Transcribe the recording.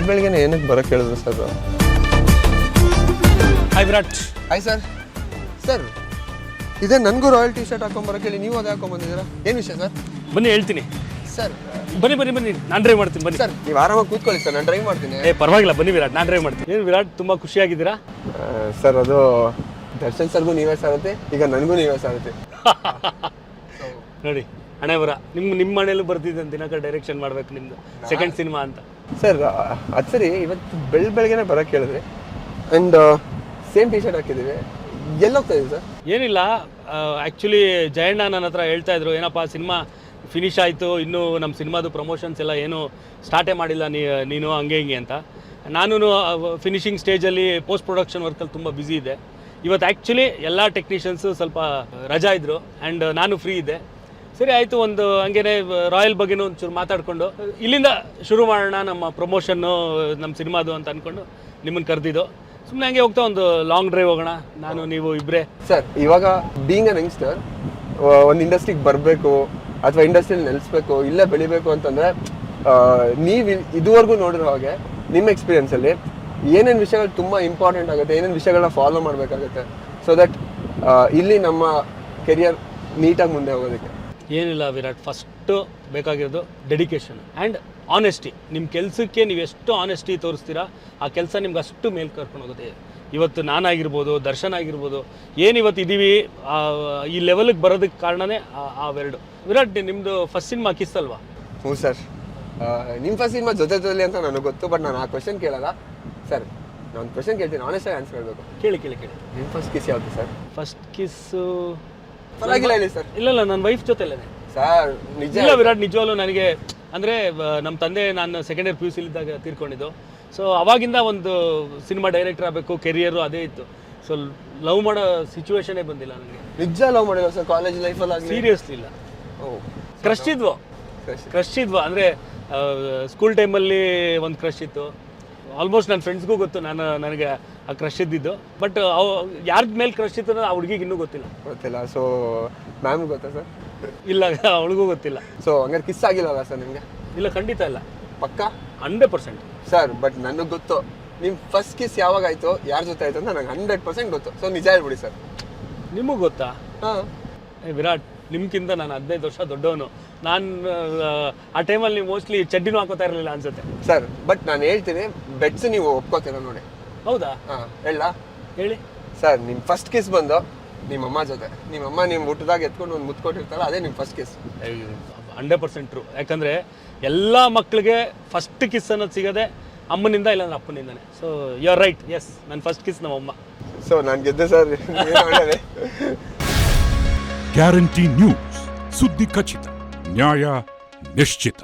ಬೆಳಗ್ಗೆನೆ ಏನಕ್ಕೆ ಬರೋಕ್ಕೆ ಹೇಳಿದ್ರು sir? Hi Virat. Hi sir. Sir ಇದೇ ನನಗೂ ರಾಯಲ್ ಟಿ ಶರ್ಟ್ ಹಾಕೊಂಬರೋಕೆ ಹೇಳಿ ನೀವು ಅದೇ ಹಾಕೊಂಬಂದಿದ್ದೀರಾ, ಏನು ವಿಷಯ ಸರ್? ಬನ್ನಿ ಹೇಳ್ತೀನಿ. ಸರ್ ಬನ್ನಿ ನಾನು ಡ್ರೈವ್ ಮಾಡ್ತೀನಿ. ಬನ್ನಿ ಸರ್, ನೀವು ಆರಾಮಾಗಿ ಕೂತ್ಕೊಳ್ಳಿ ಸರ್, ನಾನು ಡ್ರೈವ್ ಮಾಡ್ತೀನಿ. ಪರವಾಗಿಲ್ಲ, ಬನ್ನಿ ವಿರಾಟ್, ನಾನು ಡ್ರೈವ್ ಮಾಡ್ತೀನಿ. ಏನು ವಿರಾಟ್, ತುಂಬ ಖುಷಿಯಾಗಿದ್ದೀರಾ? ಸರ್ ಅದು ದರ್ಶನ್ ಸರ್ಗೂ ನೀವೇ ಸಾರುತ್ತೆ, ಈಗ ನನಗೂ ನೀವೇ ಸಾರುತ್ತೆ. ನೋಡಿ ಹಣೆ ಬರ ನಿಮ್ಮ ಮನೇಲೂ ಬರ್ತಿದ್ದೆ ದಿನಕ ಡೈರೆಕ್ಷನ್ ಮಾಡ್ಬೇಕು ನಿಮ್ದು ಸೆಕೆಂಡ್ ಸಿನಿಮಾ ಅಂತ. ಸರ್ ಅದು ಸರಿ, ಇವತ್ತು ಬೆಳಗ್ಗೆನೆ ಬರೋಕ್ಕೆ ಹೇಳಿದ್ರಿ ಆ್ಯಂಡ್ ಸೇಮ್ ಟಿ ಶರ್ಟ್ ಹಾಕಿದ್ದೀವಿ. ಎಲ್ಲೋಗ್ತಾ ಇದೀವಿ ಸರ್? ಏನಿಲ್ಲ, ಆ್ಯಕ್ಚುಲಿ ಜಯಣ್ಣ ನನ್ನ ಹತ್ರ ಹೇಳ್ತಾ ಇದ್ರು, ಏನಪ್ಪ ಸಿನಿಮಾ ಫಿನಿಶ್ ಆಯಿತು, ಇನ್ನೂ ನಮ್ಮ ಸಿನಿಮಾದು ಪ್ರಮೋಷನ್ಸ್ ಎಲ್ಲ ಏನು ಸ್ಟಾರ್ಟೇ ಮಾಡಿಲ್ಲ ನೀನು ಹಂಗೆ ಹಿಂಗೆ ಅಂತ. ನಾನು ಫಿನಿಶಿಂಗ್ ಸ್ಟೇಜಲ್ಲಿ ಪೋಸ್ಟ್ ಪ್ರೊಡಕ್ಷನ್ ವರ್ಕಲ್ಲಿ ತುಂಬ ಬ್ಯುಸಿ ಇದೆ. ಇವತ್ತು ಆ್ಯಕ್ಚುಲಿ ಎಲ್ಲ ಟೆಕ್ನಿಷಿಯನ್ಸು ಸ್ವಲ್ಪ ರಜಾ ಇದ್ದರು ಆ್ಯಂಡ್ ನಾನು ಫ್ರೀ ಇದ್ದೆ. ಸರಿ ಆಯಿತು, ಒಂದು ಹಂಗೇನೆ ರಾಯಲ್ ಬಗ್ಗೆನೂ ಒಂಚೂರು ಮಾತಾಡಿಕೊಂಡು ಇಲ್ಲಿಂದ ಶುರು ಮಾಡೋಣ ನಮ್ಮ ಪ್ರಮೋಷನ್ನು ನಮ್ಮ ಸಿನಿಮಾದು ಅಂತ ಅಂದ್ಕೊಂಡು ನಿಮ್ಮನ್ನು ಕರೆದಿದ್ದು. ಸುಮ್ಮನೆ ಹಂಗೆ ಹೋಗ್ತಾ ಒಂದು ಲಾಂಗ್ ಡ್ರೈವ್ ಹೋಗೋಣ, ನಾನು ನೀವು ಇಬ್ಬರೇ. ಸರ್ ಇವಾಗ ಬೀಯಿಂಗ್ ಅನ್ ಯಂಗ್ಸ್ಟರ್ ಒಂದು ಇಂಡಸ್ಟ್ರಿಗೆ ಬರಬೇಕು ಅಥವಾ ಇಂಡಸ್ಟ್ರಿಯಲ್ಲಿ ನೆಲೆಸ್ಬೇಕು, ಇಲ್ಲೇ ಬೆಳಿಬೇಕು ಅಂತಂದರೆ ನೀವು ಇದುವರೆಗೂ ನೋಡಿರೋ ಹಾಗೆ ನಿಮ್ಮ ಎಕ್ಸ್ಪೀರಿಯನ್ಸಲ್ಲಿ ಏನೇನು ವಿಷಯಗಳು ತುಂಬ ಇಂಪಾರ್ಟೆಂಟ್ ಆಗುತ್ತೆ, ಏನೇನು ವಿಷಯಗಳನ್ನ ಫಾಲೋ ಮಾಡಬೇಕಾಗುತ್ತೆ ಸೊ ದಟ್ ಇಲ್ಲಿ ನಮ್ಮ ಕೆರಿಯರ್ ನೀಟಾಗಿ ಮುಂದೆ ಹೋಗೋದಕ್ಕೆ? ಏನಿಲ್ಲ ವಿರಾಟ್, ಫಸ್ಟು ಬೇಕಾಗಿರೋದು ಡೆಡಿಕೇಶನ್ ಆ್ಯಂಡ್ ಆನೆಸ್ಟಿ. ನಿಮ್ಮ ಕೆಲಸಕ್ಕೆ ನೀವು ಎಷ್ಟು ಆನೆಸ್ಟಿ ತೋರಿಸ್ತೀರಾ ಆ ಕೆಲಸ ನಿಮ್ಗೆ ಅಷ್ಟು ಮೇಲೆ ಕರ್ಕೊಂಡು ಹೋಗುತ್ತೆ. ಇವತ್ತು ನಾನಾಗಿರ್ಬೋದು, ದರ್ಶನ್ ಆಗಿರ್ಬೋದು, ಏನು ಇವತ್ತು ಇದ್ದೀವಿ ಈ ಲೆವೆಲ್ಗೆ ಬರೋದಕ್ಕೆ ಕಾರಣನೇ ಅವೆರಡು. ವಿರಾಟ್, ನಿಮ್ಮದು ಫಸ್ಟ್ ಸಿನಿಮಾ ಕಿಸ್ ಅಲ್ವಾ? ಹ್ಞೂ ಸರ್, ನಿಮ್ಮ ಫಸ್ಟ್ ಸಿನಿಮಾ ಜೊತೆಲಿ ಅಂತ ನನಗೆ ಗೊತ್ತು, ಬಟ್ ನಾನು ಆ ಕ್ವೆಶನ್ ಕೇಳಲ್ಲ ಸರ್. ನಾನು ಕ್ವೆಶನ್ ಕೇಳ್ತೀನಿ, ಆನೆಸ್ಟಾಗಿ ಆನ್ಸರ್ ಹೇಳಬೇಕು. ಕೇಳಿ. ನಿಮ್ಮ ಫಸ್ಟ್ ಕಿಸ್ ಯಾವುದು ಸರ್? ಫಸ್ಟ್ ಕಿಸ್ಸು ಪರವಾಗಿಲ್ಲ ಹೇಳಿ ಸರ್. ಇಲ್ಲ ನನ್ನ ವೈಫ್ ಜೊತೆಲೇ ಸರ್. ನಿಜ ಇಲ್ಲ ವಿರಾಟ್, ನಿಜವಾಗ್ಲೂ ನನಗೆ ಅಂದರೆ ನಮ್ಮ ತಂದೆ ನಾನು ಸೆಕೆಂಡ್ ಇಯರ್ PUC ಇದ್ದಾಗ ತೀರ್ಕೊಂಡಿದ್ದು. ಸೊ ಅವಾಗಿಂದ ಒಂದು ಸಿನಿಮಾ ಡೈರೆಕ್ಟರ್ ಆಗಬೇಕು ಕೆರಿಯರು ಅದೇ ಇತ್ತು. ಸೊ ಲವ್ ಮಾಡೋ ಸಿಚುವೇಶನೇ ಬಂದಿಲ್ಲ ನನಗೆ. ನಿಜ ಲವ್ ಮಾಡಿಲ್ಲ ಸರ್ ಕಾಲೇಜ್ ಲೈಫಲ್ಲಿ? ಸೀರಿಯಸ್ಲಿ ಇಲ್ಲ. ಕ್ರಶ್ ಇದ್ವು ಅಂದರೆ ಸ್ಕೂಲ್ ಟೈಮಲ್ಲಿ ಒಂದು ಕ್ರಶ್ ಇತ್ತು. ಆಲ್ಮೋಸ್ಟ್ ನನ್ನ ಫ್ರೆಂಡ್ಸ್ಗೂ ಗೊತ್ತು ನನಗೆ ಆ ಕ್ರಶ್ ಇದ್ದಿದ್ದು. ಬಟ್ ಯಾರ ಮೇಲೆ ಕ್ರಶ್ ಇತ್ತು ಅನ್ನೋದು ಆ ಹುಡುಗಿಗೆ ಇನ್ನೂ ಗೊತ್ತಿಲ್ಲ. ಸೊ ಮ್ಯಾಮ್ ಗೊತ್ತಾ ಸರ್? ಇಲ್ಲ, ಅವಳಿಗೂ ಗೊತ್ತಿಲ್ಲ. ಸೊ ಹಂಗಾರೆ ಕಿಸ್ ಆಗಿಲ್ಲಲ್ಲ ಸರ್ ನಿಮಗೆ? ಇಲ್ಲ, ಖಂಡಿತ ಇಲ್ಲ. ಪಕ್ಕಾ 100% ಸರ್. ಬಟ್ ನನಗೆ ಗೊತ್ತು ನಿಮ್ಮ ಫಸ್ಟ್ ಕಿಸ್ ಯಾವಾಗ ಆಯಿತು, ಯಾರ ಜೊತೆ ಆಯಿತು ಅಂತ ನನಗೆ 100% ಗೊತ್ತು. ಸೊ ನಿಜ ಹೇಳ್ಬಿಡಿ ಸರ್. ನಿಮಗೆ ಗೊತ್ತಾ? ಹಾಂ. ವಿರಾಟ್, ನಿಮ್ಗಿಂತ ನಾನು 15 ವರ್ಷ ದೊಡ್ಡವನು. ನಾನು ಆ ಟೈಮಲ್ಲಿ ನೀವು ಮೋಸ್ಟ್ಲಿ ಚಡ್ಡಿನೂ ಹಾಕೋತಾ ಇರಲಿಲ್ಲ ಅನ್ಸುತ್ತೆ ಸರ್. ಬಟ್ ನಾನು ಹೇಳ್ತೀನಿ, ಬೆಟ್ಸ್ ನೀವು ಒಪ್ಕೋತೀರ ನೋಡಿ. ಹೌದಾ? ಹಾಂ, ಹೇಳಿ ಸರ್. ನಿಮ್ಮ ಫಸ್ಟ್ ಕಿಸ್ ಬಂದು ನಿಮ್ಮಮ್ಮ ಜೊತೆ, ನಿಮ್ಮಮ್ಮ ನಿಮ್ಮ ಊಟದಾಗ ಎತ್ಕೊಂಡು ಒಂದು ಮುತ್ಕೊಟ್ಟಿರ್ತಾರ, ಅದೇ ನಿಮ್ಮ ಫಸ್ಟ್ ಕಿಸ್. 100% ಟ್ರೂ. ಯಾಕಂದರೆ ಎಲ್ಲ ಮಕ್ಕಳಿಗೆ ಫಸ್ಟ್ ಕಿಸ್ ಅನ್ನೋದು ಸಿಗೋದೆ ಅಮ್ಮನಿಂದ, ಇಲ್ಲಾಂದ್ರೆ ಅಪ್ಪನಿಂದನೇ. So you are right. Yes, ನನ್ನ ಫಸ್ಟ್ ಕಿಸ್ ನಮ್ಮಮ್ಮ. ಸೊ ನಾನು ಗೆದ್ದೆ ಸರ್. ಗ್ಯಾರಂಟಿ ನ್ಯೂಸ್, ಸುದ್ದಿ ಖಚಿತ, ನ್ಯಾಯ ನಿಶ್ಚಿತ.